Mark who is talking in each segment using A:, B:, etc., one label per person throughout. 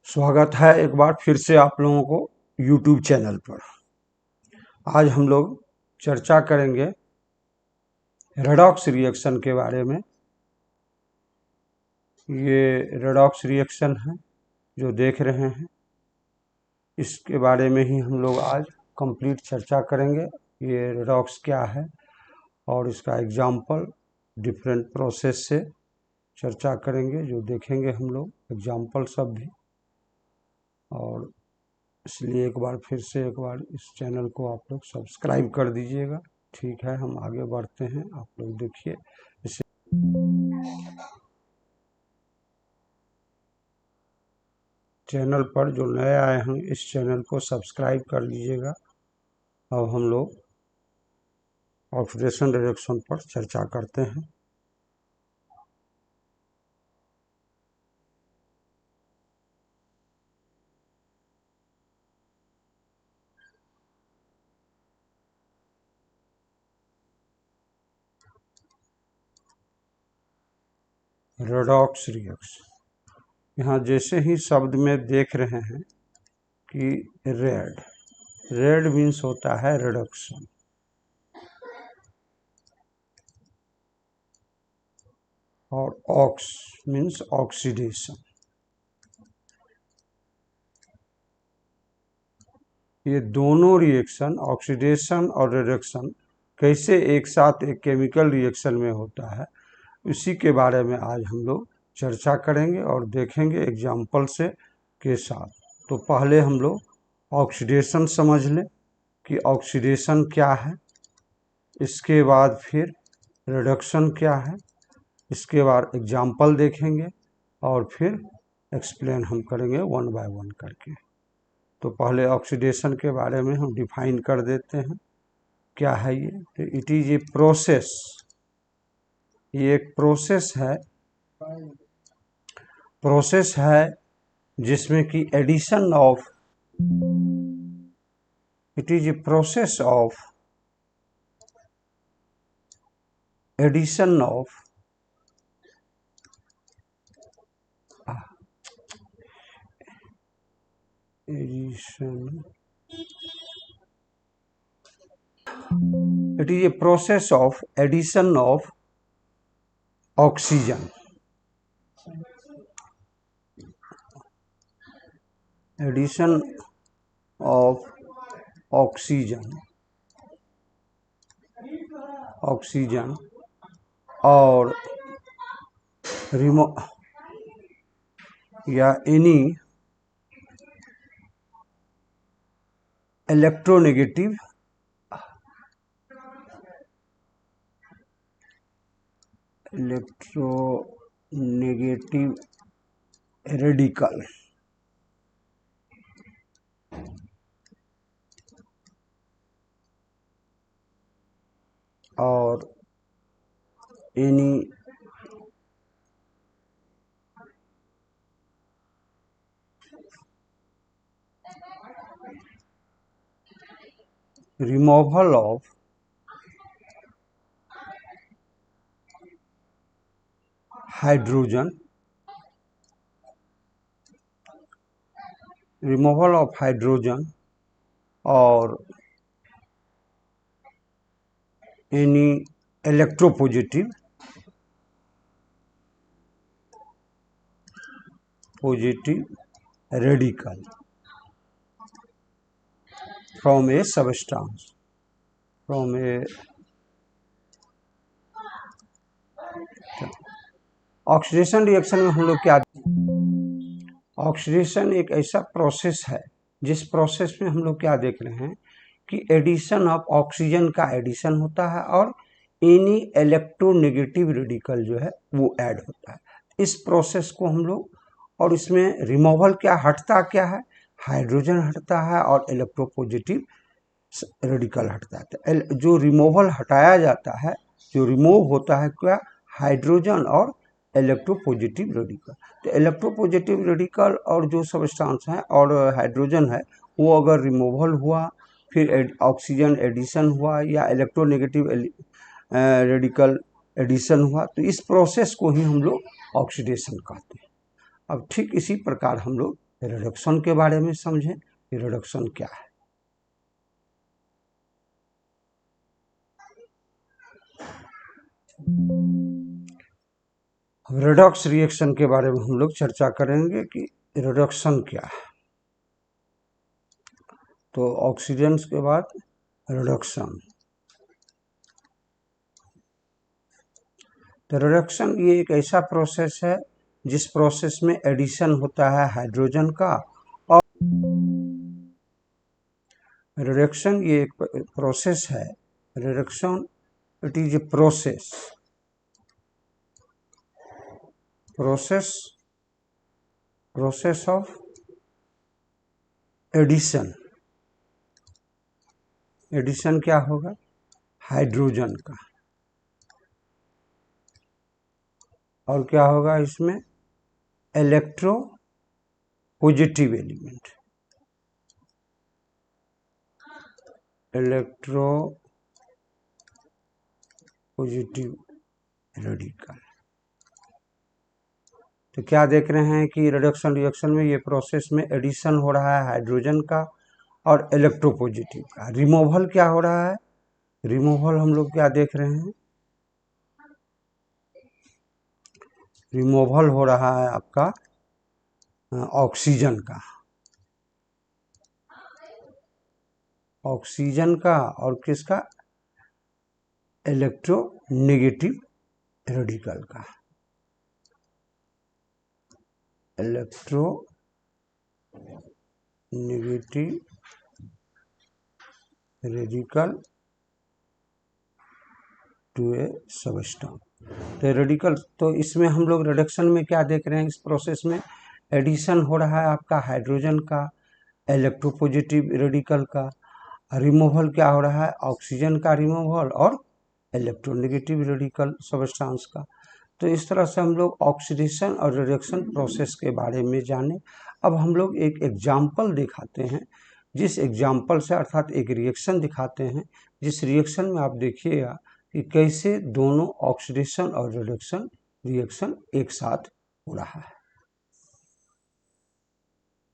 A: स्वागत है एक बार फिर से आप लोगों को YouTube चैनल पर। आज हम लोग चर्चा करेंगे रेडॉक्स रिएक्शन के बारे में। ये रेडॉक्स रिएक्शन है जो देख रहे हैं, इसके बारे में ही हम लोग आज कंप्लीट चर्चा करेंगे। ये रेडॉक्स क्या है और इसका एग्जाम्पल डिफरेंट प्रोसेस से चर्चा करेंगे, जो देखेंगे हम लोग एग्जाम्पल सब भी। और इसलिए एक बार फिर से एक बार इस चैनल को आप लोग सब्सक्राइब कर दीजिएगा। ठीक है, हम आगे बढ़ते हैं। आप लोग देखिए इसे चैनल पर जो नए आए हैं इस चैनल को सब्सक्राइब कर लीजिएगा। अब हम लोग ऑक्सीडेशन रिएक्शन पर चर्चा करते हैं। रेडॉक्स रिएक्शन, यहाँ जैसे ही शब्द में देख रहे हैं कि रेड, रेड मीन्स होता है रिडक्शन, और ऑक्स मीन्स ऑक्सीडेशन। ये दोनों रिएक्शन ऑक्सीडेशन और रिडक्शन कैसे एक साथ एक केमिकल रिएक्शन में होता है, इसी के बारे में आज हम लोग चर्चा करेंगे और देखेंगे एग्जाम्पल से के साथ। तो पहले हम लोग ऑक्सीडेशन समझ लें कि ऑक्सीडेशन क्या है, इसके बाद फिर रिडक्शन क्या है, इसके बाद एग्जाम्पल देखेंगे और फिर एक्सप्लेन हम करेंगे वन बाय वन करके। तो पहले ऑक्सीडेशन के बारे में हम डिफाइन कर देते हैं क्या है ये। तो इट इज ए प्रोसेस, ये एक प्रोसेस है जिसमें कि addition of, it is a process of addition of it is a process of addition of oxygen, addition of oxygen और या एनी इलेक्ट्रोनेगेटिव रेडिकल और एनी removal of हाइड्रोजन, और any electropositive radical from A substance, oxidation reaction में हम लोग क्या, oxidation एक ऐसा प्रोसेस है जिस प्रोसेस में हम लोग क्या देख रहे हैं कि एडिशन ऑफ ऑक्सीजन का एडिशन होता है और एनी इलेक्ट्रोनेगेटिव रेडिकल जो है वो ऐड होता है। इस प्रोसेस को हम लोग, और इसमें रिमूवल क्या हटता, क्या है, हाइड्रोजन हटता है और इलेक्ट्रोपॉजिटिव रेडिकल हटता है। जो रिमूवल हटाया जाता है, जो रिमूव होता है क्या, हाइड्रोजन और इलेक्ट्रोपॉजिटिव रेडिकल। तो इलेक्ट्रोपॉजिटिव रेडिकल और जो सब्सटेंस है और हाइड्रोजन है वो अगर रिमूवल हुआ, फिर ऑक्सीजन एडिशन हुआ या इलेक्ट्रोनेगेटिव रेडिकल एडिशन हुआ, तो इस प्रोसेस को ही हम लोग ऑक्सीडेशन कहते हैं। अब ठीक इसी प्रकार हम लोग रिडक्शन के बारे में समझें कि रिडक्शन क्या है। रिडॉक्स रिएक्शन के बारे में हम लोग चर्चा करेंगे कि रिडक्शन क्या है। तो ऑक्सीडेंस के बाद रिडक्शन। तो रिडक्शन ये एक ऐसा प्रोसेस है जिस प्रोसेस में एडिशन होता है हाइड्रोजन का। और रिडक्शन ये एक प्रोसेस है, reduction it is a process of addition. Addition क्या होगा? हाइड्रोजन का। और क्या होगा इसमें? Electropositive element, electropositive radical. तो क्या देख रहे हैं कि रिडक्शन रिएक्शन में ये प्रोसेस में एडिशन हो रहा है हाइड्रोजन का और इलेक्ट्रोपॉजिटिव का। रिमूवल क्या हो रहा है? रिमूवल हम लोग क्या देख रहे हैं? रिमूवल हो रहा है आपका ऑक्सीजन का, ऑक्सीजन का और किसका? इलेक्ट्रोनेगेटिव रेडिकल का। Electronegative radical to a substance. तो रेडिकल, तो इसमें हम लोग रिडक्शन में क्या देख रहे हैं? इस प्रोसेस में एडिशन हो रहा है आपका हाइड्रोजन का इलेक्ट्रोपॉजिटिव रेडिकल का। रिमूवल क्या हो रहा है? ऑक्सीजन का रिमूवल और इलेक्ट्रोनेगेटिव रेडिकल सबस्टेंस का। तो इस तरह से हम लोग ऑक्सीडेशन और रिडक्शन प्रोसेस के बारे में जाने। अब हम लोग एक एग्जाम्पल दिखाते हैं, जिस एग्जाम्पल से अर्थात एक रिएक्शन दिखाते हैं, जिस रिएक्शन में आप देखिएगा कि कैसे दोनों ऑक्सीडेशन और रिडक्शन रिएक्शन एक साथ हो रहा है।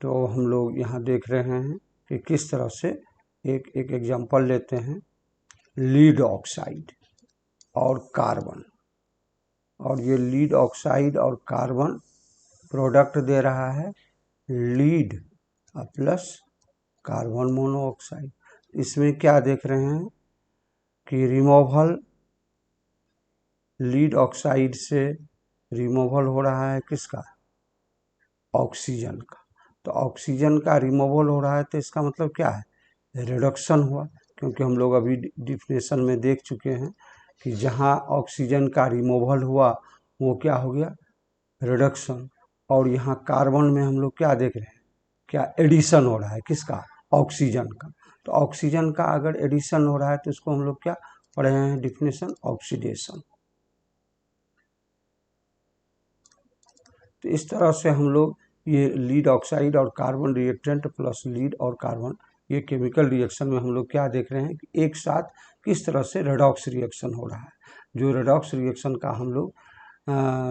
A: तो हम लोग यहाँ देख रहे हैं कि किस तरह से एक एग्जाम्पल लेते हैं। लीड ऑक्साइड और कार्बन, और ये लीड ऑक्साइड और कार्बन प्रोडक्ट दे रहा है लीड प्लस कार्बन मोनोऑक्साइड। इसमें क्या देख रहे हैं कि रिमूवल, लीड ऑक्साइड से रिमूवल हो रहा है किसका? ऑक्सीजन का। तो ऑक्सीजन का रिमूवल हो रहा है तो इसका मतलब क्या है? रिडक्शन हुआ, क्योंकि हम लोग अभी डिफिनेशन में देख चुके हैं कि जहाँ ऑक्सीजन का रिमूवल हुआ वो क्या हो गया? रिडक्शन। और यहाँ कार्बन में हम लोग क्या देख रहे हैं? क्या एडिशन हो रहा है किसका? ऑक्सीजन का। तो ऑक्सीजन का अगर एडिशन हो रहा है तो इसको हम लोग क्या पढ़े हैं डिफिनेशन? ऑक्सीडेशन। तो इस तरह से हम लोग ये लीड ऑक्साइड और कार्बन रिएक्टेंट प्लस लीड और कार्बन, ये केमिकल रिएक्शन में हम लोग क्या देख रहे हैं कि एक साथ किस तरह से रेडॉक्स रिएक्शन हो रहा है। जो रेडॉक्स रिएक्शन का हम लोग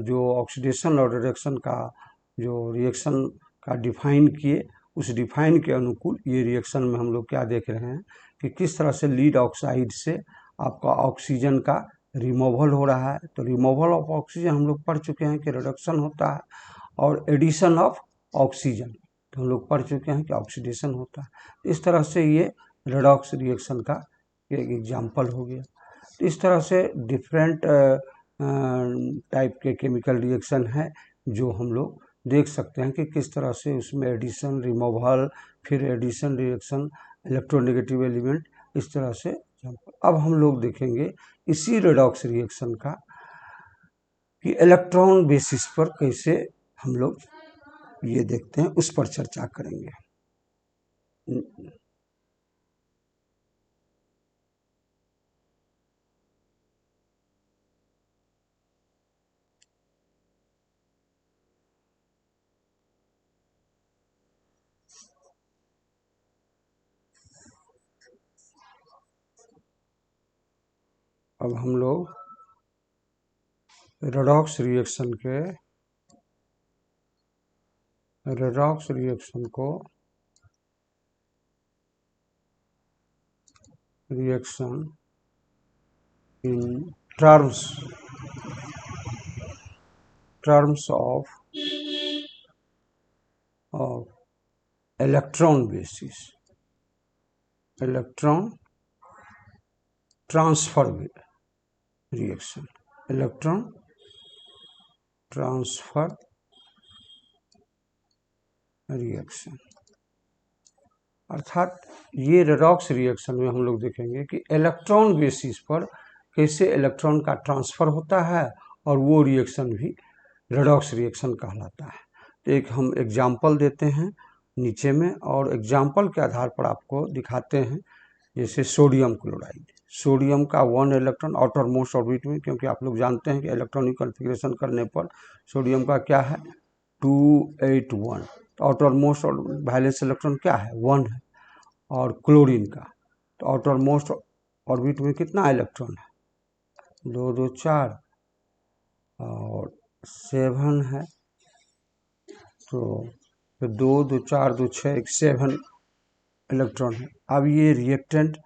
A: जो ऑक्सीडेशन और रिडक्शन का जो रिएक्शन का डिफाइन किए, उस डिफाइन के अनुकूल ये रिएक्शन में हम लोग क्या देख रहे हैं कि किस तरह से लीड ऑक्साइड से आपका ऑक्सीजन का रिमूवल हो रहा है। तो रिमूवल ऑफ ऑक्सीजन हम लोग पढ़ चुके हैं कि रिडक्शन होता है, और एडिशन ऑफ ऑक्सीजन तो हम लोग पढ़ चुके हैं कि ऑक्सीडेशन होता है। इस तरह से ये रेडॉक्स रिएक्शन का एक एग्जाम्पल हो गया। तो इस तरह से डिफरेंट टाइप के केमिकल रिएक्शन है जो हम लोग देख सकते हैं कि किस तरह से उसमें एडिशन, रिमूवल, फिर एडिशन रिएक्शन, इलेक्ट्रोनेगेटिव एलिमेंट, इस तरह से। अब हम लोग देखेंगे इसी रेडॉक्स रिएक्शन का कि इलेक्ट्रॉन बेसिस पर कैसे हम लोग ये देखते हैं, उस पर चर्चा करेंगे। अब हम लोग रेडॉक्स रिएक्शन के रेडॉक्स रिएक्शन को reaction in terms of electron basis, electron transfer reaction, electron transfer reaction. अर्थात ये रेडॉक्स रिएक्शन में हम लोग देखेंगे कि इलेक्ट्रॉन बेसिस पर कैसे इलेक्ट्रॉन का ट्रांसफ़र होता है और वो रिएक्शन भी रेडॉक्स रिएक्शन कहलाता है। तो एक हम एग्जाम्पल देते हैं नीचे में और एग्जाम्पल के आधार पर आपको दिखाते हैं। जैसे सोडियम क्लोराइड, सोडियम का 1 इलेक्ट्रॉन आउटर मोस्ट ऑर्बिट में, क्योंकि आप लोग जानते हैं कि इलेक्ट्रॉनिक कॉन्फ़िगरेशन करने पर सोडियम का क्या है 281, तो आउटर मोस्ट और वैलेंस इलेक्ट्रॉन क्या है 1 है। और क्लोरीन का तो आउटर मोस्ट ऑर्बिट में कितना इलेक्ट्रॉन है 2 2 4 और 7 है, तो 2 2 4 2 6 7 इलेक्ट्रॉन है। अब ये रिएक्टेंट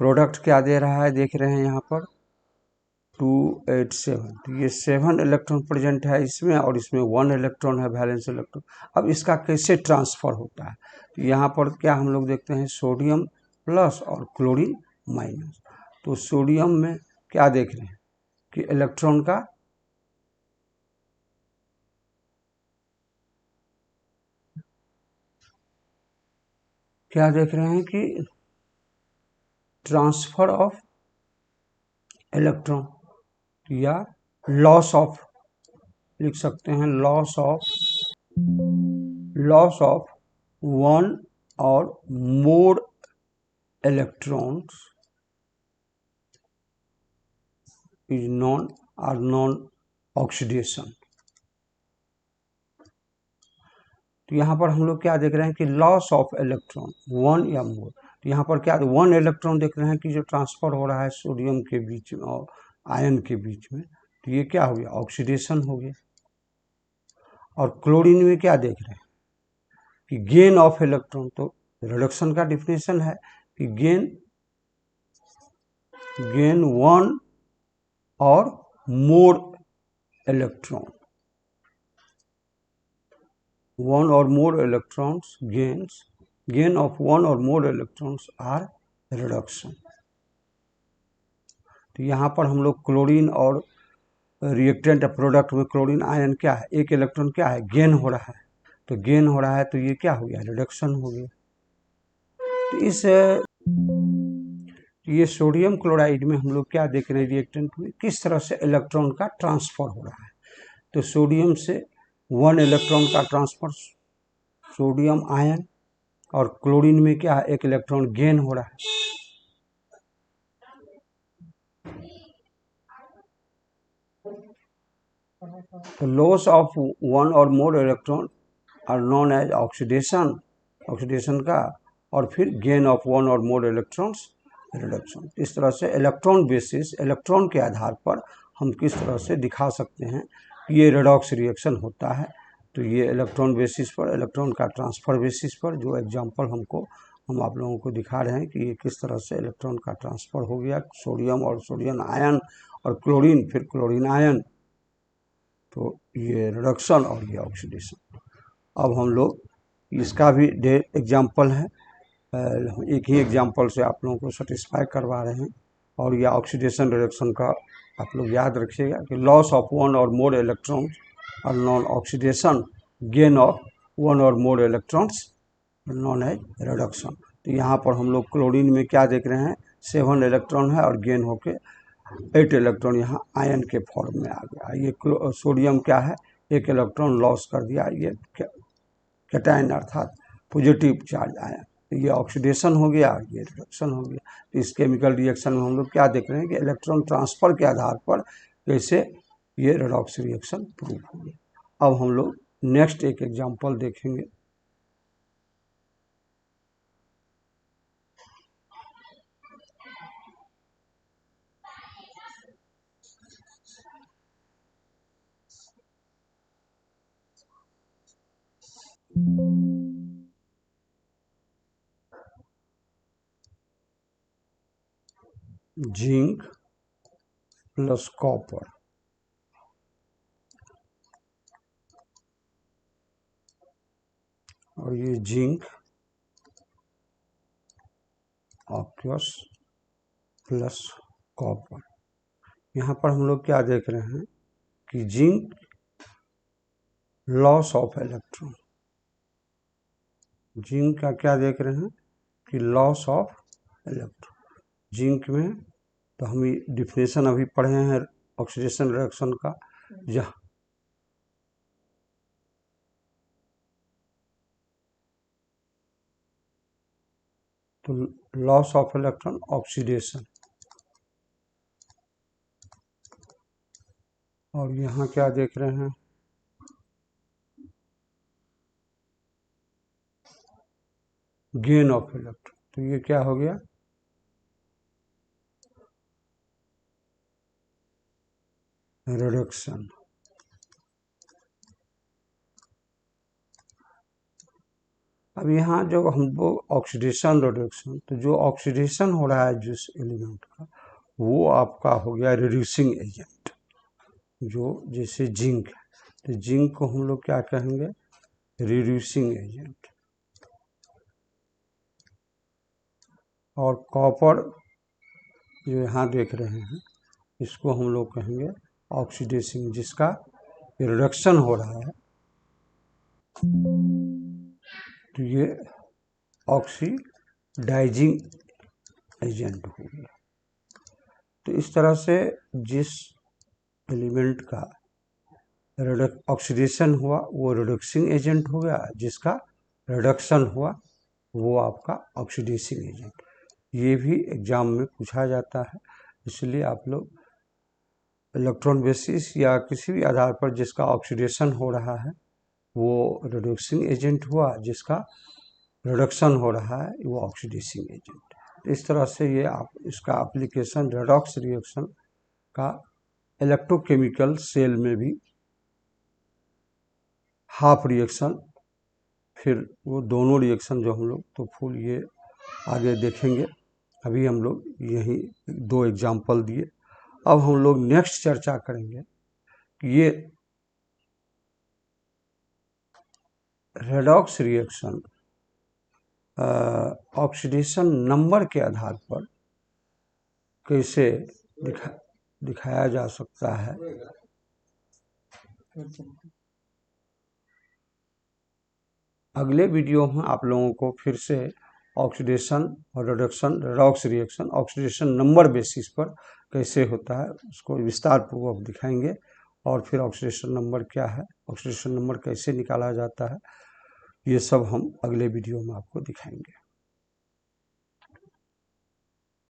A: प्रोडक्ट क्या दे रहा है देख रहे हैं यहाँ पर 287, तो ये 7 इलेक्ट्रॉन प्रेजेंट है इसमें और इसमें 1 इलेक्ट्रॉन है वैलेंस इलेक्ट्रॉन। अब इसका कैसे ट्रांसफ़र होता है, तो यहाँ पर क्या हम लोग देखते हैं सोडियम प्लस और क्लोरीन माइनस। तो सोडियम में क्या देख रहे हैं कि इलेक्ट्रॉन का क्या देख रहे हैं कि ट्रांसफ़र ऑफ इलेक्ट्रॉन या लॉस ऑफ, लिख सकते हैं loss of 1 or more electrons is non oxidation. तो यहाँ पर हम लोग क्या देख रहे हैं कि लॉस ऑफ इलेक्ट्रॉन 1 या मोर, तो यहाँ पर क्या 1 इलेक्ट्रॉन देख रहे हैं कि जो ट्रांसफ़र हो रहा है सोडियम के बीच में और आयन के बीच में, तो ये क्या हो गया ऑक्सीडेशन हो गया। और क्लोरीन में क्या देख रहे हैं कि गेन ऑफ इलेक्ट्रॉन, तो रिडक्शन का डिफिनेशन है कि gain 1 or more electron, 1 or more electrons gain of 1 or more electrons are reduction। तो यहाँ पर हम लोग क्लोरीन और रिएक्टेंट प्रोडक्ट में क्लोरीन आयन क्या है 1 इलेक्ट्रॉन क्या है गेन हो रहा है, तो गेन हो रहा है तो ये क्या हो गया रिडक्शन हो गया। तो ये सोडियम क्लोराइड में हम लोग क्या देख रहे हैं रिएक्टेंट में किस तरह से इलेक्ट्रॉन का ट्रांसफ़र हो रहा है। तो सोडियम से 1 इलेक्ट्रॉन का ट्रांसफ़र सोडियम आयन, और क्लोरीन में क्या है 1 इलेक्ट्रॉन गेन हो रहा है। तो loss of 1 or more electron are known as oxidation का, और फिर gain of 1 or more electrons reduction. इस तरह से इलेक्ट्रॉन बेसिस, इलेक्ट्रॉन के आधार पर हम किस तरह से दिखा सकते हैं कि ये रेडॉक्स रिएक्शन होता है। तो ये इलेक्ट्रॉन बेसिस पर, इलेक्ट्रॉन का ट्रांसफ़र बेसिस पर जो एग्जांपल हम आप लोगों को दिखा रहे हैं कि ये किस तरह से इलेक्ट्रॉन का ट्रांसफ़र हो गया सोडियम और सोडियम आयन और क्लोरीन फिर क्लोरीन आयन, तो ये रिडक्शन और ये ऑक्सीडेशन। अब हम लोग इसका भी एग्जांपल है, एक ही एग्जांपल से आप लोगों को सेटिस्फाई करवा रहे हैं। और यह ऑक्सीडेशन रिडक्शन का आप लोग याद रखिएगा कि loss of 1 or more electrons are known oxidation, gain of 1 or more electrons known as reduction. तो यहाँ पर हम लोग क्लोरीन में क्या देख रहे हैं 7 इलेक्ट्रॉन है और गेन होके 8 इलेक्ट्रॉन यहाँ आयन के फॉर्म में आ गया। ये सोडियम क्या है 1 इलेक्ट्रॉन लॉस कर दिया, ये कैटायन अर्थात पॉजिटिव चार्ज आया, ये ऑक्सीडेशन हो गया और ये रिडक्शन हो गया। तो इस केमिकल रिएक्शन में हम लोग क्या देख रहे हैं कि इलेक्ट्रॉन ट्रांसफ़र के आधार पर कैसे ये रेडॉक्स रिएक्शन प्रूव हो गया। अब हम लोग नेक्स्ट एक एग्जांपल देखेंगे। जिंक प्लस कॉपर, और ये जिंक ऑक्यूस प्लस कॉपर। यहाँ पर हम लोग क्या देख रहे हैं कि zinc loss of electron, zinc का क्या देख रहे हैं कि लॉस ऑफ इलेक्ट्रॉन। जिंक में तो हम डिफिनेशन अभी पढ़े हैं ऑक्सीडेशन रिएक्शन का, जहाँ तो लॉस ऑफ इलेक्ट्रॉन ऑक्सीडेशन, और यहाँ क्या देख रहे हैं गेन ऑफ इलेक्ट्रॉन। तो ये क्या हो गया रिडक्शन। अब यहाँ जो हम लोग ऑक्सीडेशन रिडक्शन, तो जो ऑक्सीडेशन हो रहा है जिस एलिमेंट का, वो आपका हो गया रिड्यूसिंग एजेंट। जो जैसे जिंक है, तो जिंक को हम लोग क्या कहेंगे रिड्यूसिंग एजेंट, और कॉपर जो यहाँ देख रहे हैं इसको हम लोग कहेंगे ऑक्सीडेशन, जिसका रिडक्शन हो रहा है, तो ये ऑक्सीडाइजिंग एजेंट हो गया। तो इस तरह से जिस एलिमेंट का ऑक्सीडेशन हुआ वो रिडक्सिंग एजेंट हो गया, जिसका रिडक्शन हुआ वो आपका ऑक्सीडेसिंग एजेंट। ये भी एग्जाम में पूछा जाता है, इसलिए आप लोग इलेक्ट्रॉन बेसिस या किसी भी आधार पर जिसका ऑक्सीडेशन हो रहा है वो रिडक्सिंग एजेंट हुआ, जिसका रिडक्शन हो रहा है वो ऑक्सीडेसिंग एजेंट। इस तरह से ये आप इसका एप्लीकेशन रेडॉक्स रिएक्शन का इलेक्ट्रोकेमिकल सेल में भी हाफ रिएक्शन, फिर वो दोनों रिएक्शन जो हम लोग तो फुल ये आगे देखेंगे। अभी हम लोग यही 2 एग्जाम्पल दिए। अब हम लोग नेक्स्ट चर्चा करेंगे कि ये रेडॉक्स रिएक्शन ऑक्सीडेशन नंबर के आधार पर कैसे दिखाया जा सकता है। अगले वीडियो में आप लोगों को फिर से ऑक्सीडेशन और reduction redox reaction oxidation number basis पर कैसे होता है उसको विस्तार पूर्वक दिखाएंगे, और फिर ऑक्सीडेशन नंबर क्या है, ऑक्सीडेशन नंबर कैसे निकाला जाता है, ये सब हम अगले वीडियो में आपको दिखाएंगे।